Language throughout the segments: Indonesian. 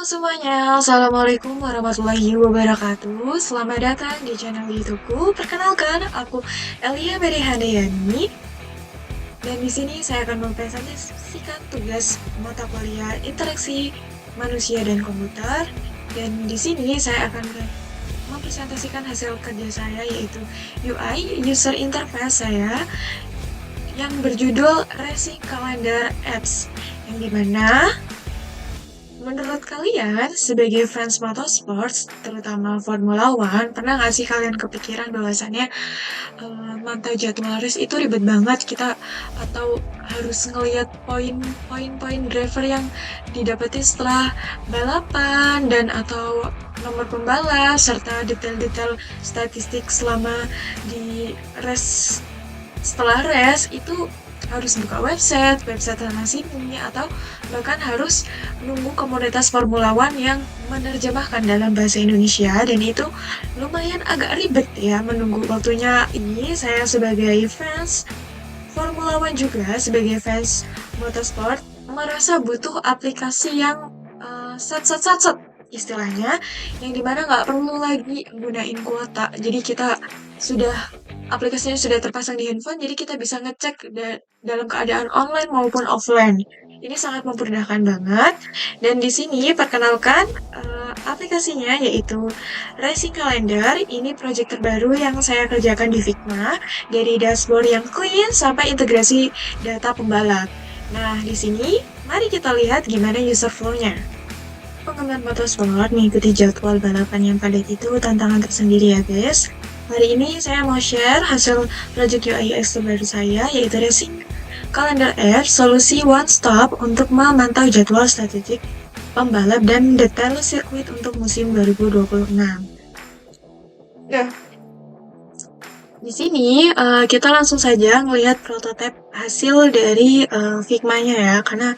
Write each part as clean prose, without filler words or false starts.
Semuanya, Assalamualaikum warahmatullahi wabarakatuh. Selamat datang di channel YouTubeku. Perkenalkan, aku Elia Mary Handayani. Dan di sini saya akan mempresentasikan tugas mata kuliah interaksi manusia dan komputer. Dan di sini saya akan mempresentasikan hasil kerja saya, yaitu UI User Interface saya yang berjudul Racing Calendar Apps, yang dimana menurut kalian, sebagai fans motorsports, terutama Formula One, pernah nggak sih kalian kepikiran bahwasannya mantau jadwal race itu ribet banget kita, atau harus ngelihat poin-poin driver yang didapetin setelah balapan, dan atau nomor pembalap, serta detail-detail statistik selama di race. Setelah race itu harus buka website sana sini, atau bahkan harus nunggu komunitas Formula One yang menerjemahkan dalam bahasa Indonesia, dan itu lumayan agak ribet ya menunggu waktunya. Ini saya sebagai fans Formula One juga sebagai fans motorsport merasa butuh aplikasi yang sat istilahnya, yang dimana nggak perlu lagi gunain kuota. Jadi kita sudah aplikasinya sudah terpasang di handphone, jadi kita bisa ngecek dalam keadaan online maupun offline. Ini sangat memudahkan banget. Dan di sini perkenalkan aplikasinya, yaitu Racing Calendar. Ini project terbaru yang saya kerjakan di Figma, dari dashboard yang clean sampai integrasi data pembalap. Nah, di sini mari kita lihat gimana user flow-nya. Penggemar motorsport mengikuti jadwal balapan yang padat itu tantangan tersendiri ya guys. Hari ini saya mau share hasil project UI UX terbaru saya, yaitu Racing Calendar App, solusi one stop untuk memantau jadwal statistik pembalap dan detail sirkuit untuk musim 2026. Nah, di sini kita langsung saja melihat prototipe hasil dari Figma-nya ya, karena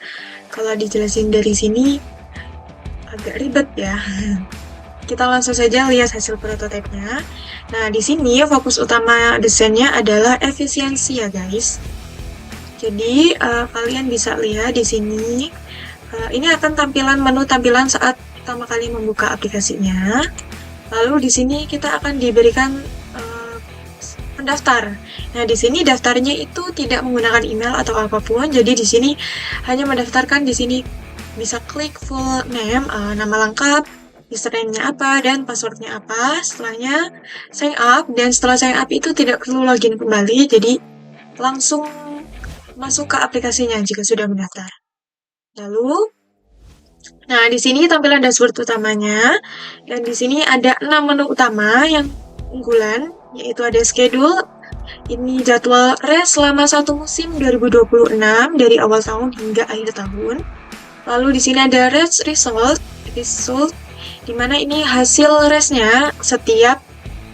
kalau dijelasin dari sini agak ribet ya. Kita langsung saja lihat hasil prototipenya. Nah, di sini fokus utama desainnya adalah efisiensi ya guys. Jadi kalian bisa lihat di sini, ini akan tampilan menu tampilan saat pertama kali membuka aplikasinya. Lalu di sini kita akan diberikan pendaftar. Nah, di sini daftarnya itu tidak menggunakan email atau apapun. Jadi di sini hanya mendaftarkan, di sini bisa klik full name, nama lengkap, username-nya apa, dan password-nya apa. Setelahnya sign up, dan setelah sign up itu tidak perlu login kembali, jadi langsung masuk ke aplikasinya jika sudah mendaftar. Lalu, nah di sini tampilan dashboard utamanya, dan di sini ada 6 menu utama yang unggulan, yaitu ada schedule. Ini jadwal race selama satu musim 2026 dari awal tahun hingga akhir tahun. Lalu di sini ada race result, di mana ini hasil race-nya setiap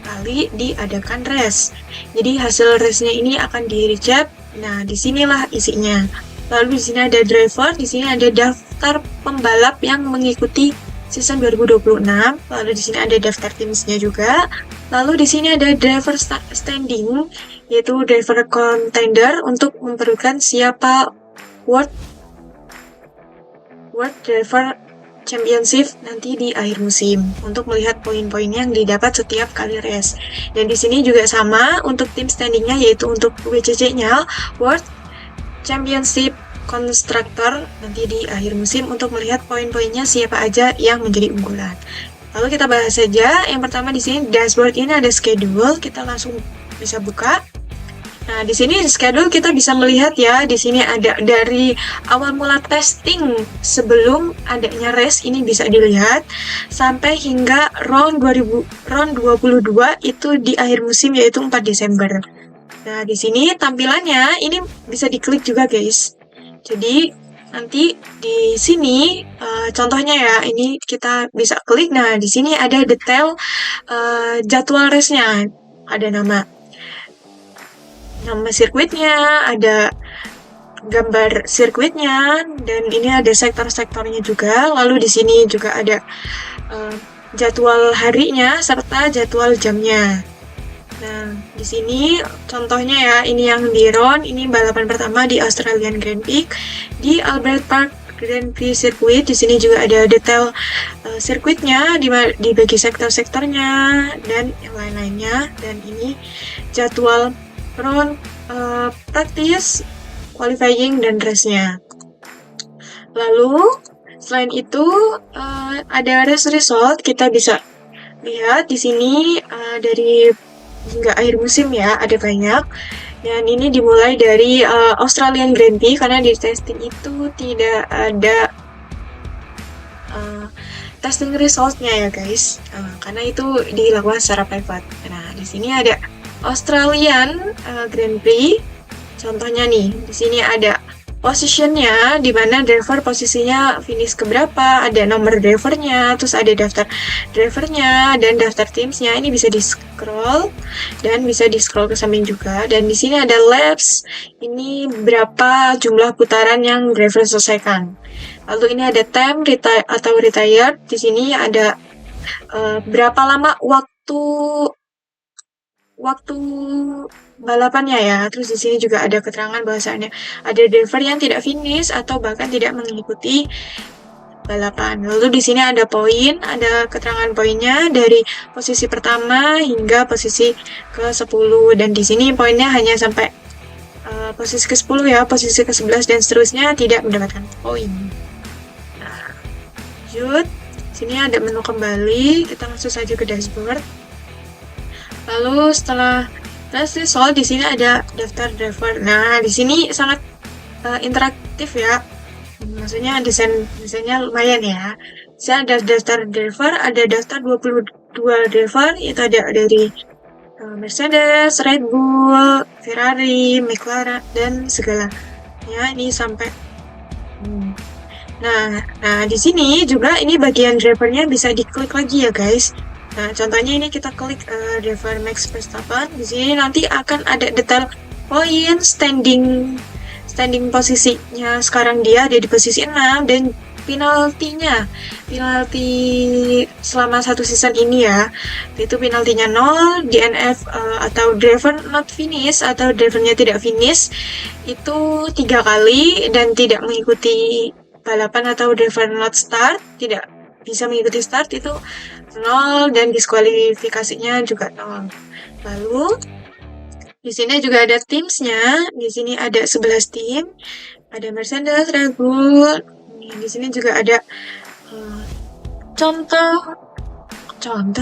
kali diadakan race. Jadi hasil race-nya ini akan di-recap. Nah, disinilah isinya. Lalu di sini ada driver, di sini ada daftar pembalap yang mengikuti season 2026. Lalu di sini ada daftar timsnya juga. Lalu di sini ada driver standing, yaitu driver contender untuk memperlukan siapa World Driver Championship nanti di akhir musim, untuk melihat poin-poin yang didapat setiap kali race. Dan di sini juga sama untuk tim standingnya, yaitu untuk WCC-nya World Championship Constructor nanti di akhir musim, untuk melihat poin-poinnya siapa aja yang menjadi unggulan. Lalu kita bahas saja. Yang pertama di sini dashboard ini ada schedule, kita langsung bisa buka. Nah, di sini schedule kita bisa melihat ya, di sini ada dari awal mula testing sebelum adanya race, ini bisa dilihat sampai hingga round 22 itu di akhir musim, yaitu 4 Desember. Nah, di sini tampilannya ini bisa diklik juga guys. Jadi nanti di sini contohnya ya, ini kita bisa klik. Nah, di sini ada detail jadwal race-nya, ada nama sirkuitnya, ada gambar sirkuitnya, dan ini ada sektor-sektornya juga. Lalu di sini juga ada jadwal harinya serta jadwal jamnya. Nah, di sini contohnya ya, ini yang di round, ini balapan pertama di Australian Grand Prix di Albert Park Grand Prix Circuit. Di sini juga ada detail sirkuitnya, dibagi sektor-sektornya dan yang lain-lainnya. Dan ini jadwal round practice, qualifying dan race-nya. Lalu selain itu ada race result. Kita bisa lihat di sini dari hingga akhir musim ya, ada banyak. Dan ini dimulai dari Australian Grand Prix karena di testing itu tidak ada testing resultnya ya guys, karena itu dilakukan secara private. Nah di sini ada Australian Grand Prix. Contohnya nih, di sini ada positionnya, di mana driver posisinya finish keberapa, ada nomor drivernya, terus ada daftar drivernya dan daftar timsnya. Ini bisa di scroll dan bisa di scroll ke samping juga. Dan di sini ada laps, ini berapa jumlah putaran yang driver selesaikan. Lalu ini ada time atau retired. Di sini ada berapa lama waktu balapannya ya. Terus di sini juga ada keterangan bahwasannya ada driver yang tidak finish atau bahkan tidak mengikuti balapan. Lalu di sini ada poin, ada keterangan poinnya dari posisi pertama hingga posisi ke-10, dan di sini poinnya hanya sampai posisi ke-10 ya, posisi ke-11 dan seterusnya tidak mendapatkan poin. Nah, lanjut. Sini ada menu kembali, kita masuk saja ke dashboard. Lalu setelah race result, di sini ada daftar driver. Nah, di sini sangat interaktif ya. Maksudnya desainnya lumayan ya. Saya ada daftar driver, ada daftar 22 driver, itu ada dari Mercedes, Red Bull, Ferrari, McLaren dan segala. Ya, ini sampai Nah, di sini juga ini bagian drivernya bisa diklik lagi ya guys. Nah, contohnya ini kita klik driver Max Verstappen. Di sini nanti akan ada detail poin, standing posisinya. Sekarang dia ada di posisi 6 dan penalti selama satu season ini ya. Itu penaltinya 0, DNF atau driver not finish atau drivernya tidak finish itu 3 kali, dan tidak mengikuti balapan atau driver not start, tidak bisa mengikuti start itu 0, dan diskualifikasinya juga 0. Lalu di sini juga ada timsnya. Di sini ada 11 tim. Ada Mercedes, Red Bull. Di sini juga ada contoh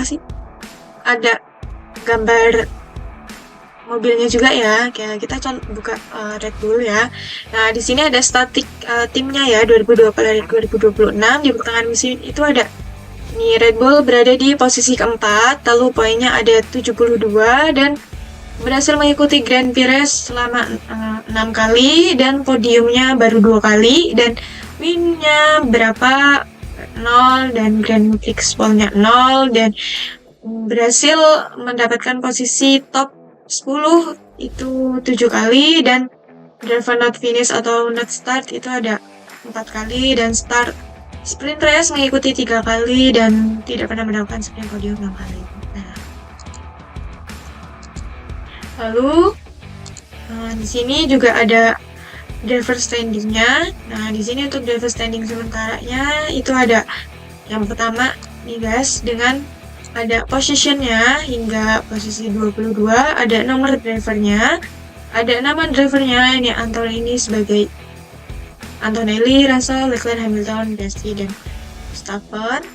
sih. Ada gambar mobilnya juga ya. Kayak kita buka Red Bull ya. Nah, di sini ada statik timnya ya, 2026 di pertengahan musim itu ada. Nih, Red Bull berada di posisi keempat, lalu poinnya ada 72 dan berhasil mengikuti Grand Prix Race selama 6 kali, dan podiumnya baru 2 kali, dan win-nya berapa? 0, dan Grand Prix Pole-nya 0, dan berhasil mendapatkan posisi top 10 itu 7 kali, dan driver not finish atau not start itu ada 4 kali, dan start sprint race mengikuti 3 kali, dan tidak pernah mendapatkan sprint podium 6 kali. Lalu di sini juga ada driver standingnya. Nah, di sini untuk driver standing sementaranya itu ada yang pertama nih guys, dengan ada positionnya hingga posisi 22, ada nomor drivernya, ada nama drivernya, ini Antonelli sebagai Antonelli, Russell, Leclerc, Hamilton, Gasly, dan Verstappen.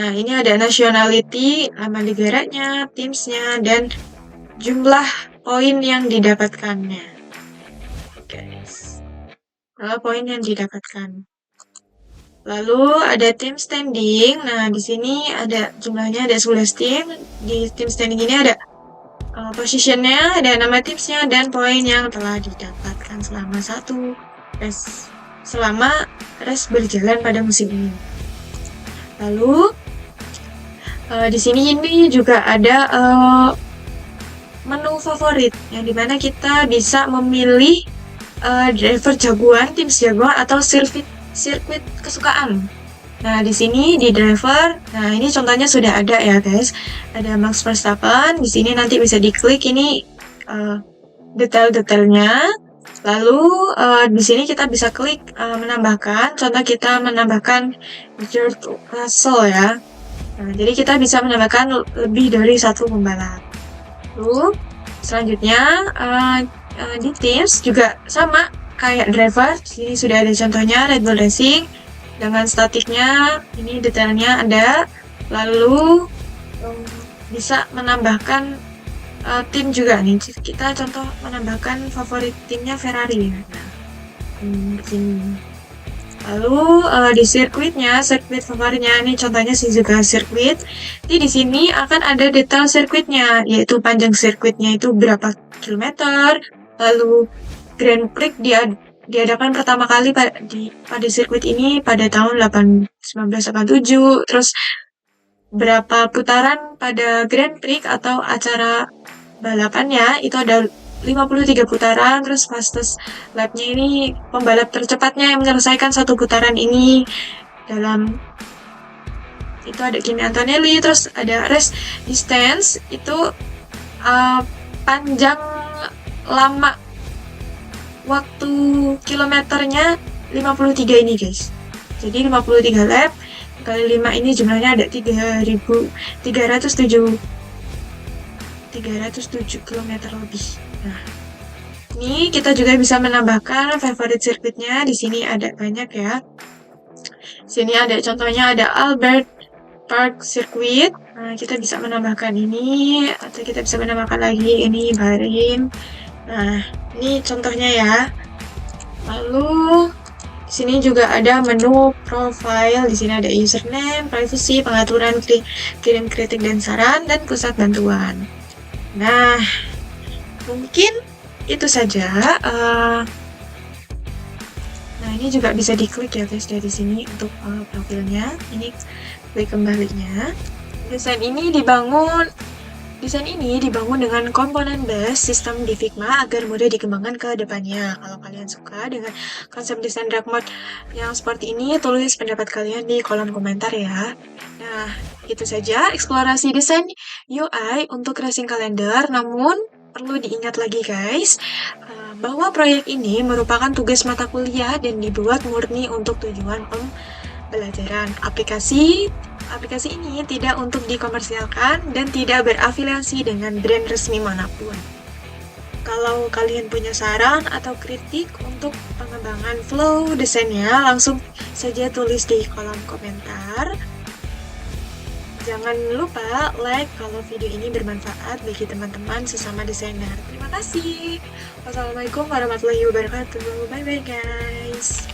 Nah, ini ada nationality, nama negaranya, timsnya, dan jumlah poin yang didapatkannya. Guys. Poin yang didapatkan. Lalu ada tim standing. Nah, di sini ada jumlahnya ada 11 tim. Di tim standing ini ada positionnya, ada nama tipsnya, dan poin yang telah didapatkan selama race berjalan pada musim ini. Lalu di sini ini juga ada menu favorit, yang dimana kita bisa memilih driver jagoan, tim jagoan, atau sirkuit kesukaan. Nah, di sini di driver, nah ini contohnya sudah ada ya guys. Ada Max Verstappen. Di sini nanti bisa diklik ini detail-detailnya. Lalu di sini kita bisa klik menambahkan. Contoh kita menambahkan George Russell ya. Nah, jadi kita bisa menambahkan lebih dari satu pembalap. Lalu selanjutnya di Teams juga sama kayak driver. Di sini sudah ada contohnya Red Bull Racing dengan statiknya. Ini detailnya ada. Lalu bisa menambahkan tim juga nih. Kita contoh menambahkan favorit timnya Ferrari. Nah, begini. Lalu di sirkuitnya, sirkuit favoritnya ini contohnya Suzuka Circuit. Jadi di sini akan ada detail sirkuitnya, yaitu panjang sirkuitnya itu berapa kilometer. Lalu Grand Prix diadakan pertama kali pada sirkuit ini pada tahun 1987. Terus berapa putaran pada Grand Prix atau acara balapannya itu ada 53 putaran. Terus fastest lap-nya ini pembalap tercepatnya yang menyelesaikan satu putaran ini dalam itu ada Kimi Antonelli. Terus ada race distance itu panjang lama waktu kilometernya 53 ini guys. Jadi 53 lap kali 5 ini jumlahnya ada 307 km lebih. Nah, ini kita juga bisa menambahkan favorit sirkuitnya. Di sini ada banyak ya. Sini ada contohnya ada Albert Park Circuit. Nah, kita bisa menambahkan ini atau kita bisa menambahkan lagi ini Bahrain. Nah, ini contohnya ya. Lalu di sini juga ada menu profile. Di sini ada username, privacy, pengaturan, kirim kritik dan saran, dan pusat bantuan. Nah, mungkin itu saja. Nah, ini juga bisa diklik ya guys dari sini untuk profilnya. Ini klik kembalinya. Desain ini dibangun dengan komponen base sistem di Figma agar mudah dikembangkan ke depannya. Kalau kalian suka dengan konsep desain dark mode yang seperti ini, tulis pendapat kalian di kolom komentar ya. Nah, itu saja eksplorasi desain UI untuk racing calendar. Namun, perlu diingat lagi guys, bahwa proyek ini merupakan tugas mata kuliah dan dibuat murni untuk tujuan pembelajaran. Aplikasi ini tidak untuk dikomersialkan dan tidak berafiliasi dengan brand resmi manapun. Kalau kalian punya saran atau kritik untuk pengembangan flow desainnya, langsung saja tulis di kolom komentar. Jangan lupa like kalau video ini bermanfaat bagi teman-teman sesama desainer. Terima kasih. Wassalamualaikum warahmatullahi wabarakatuh. Bye-bye guys.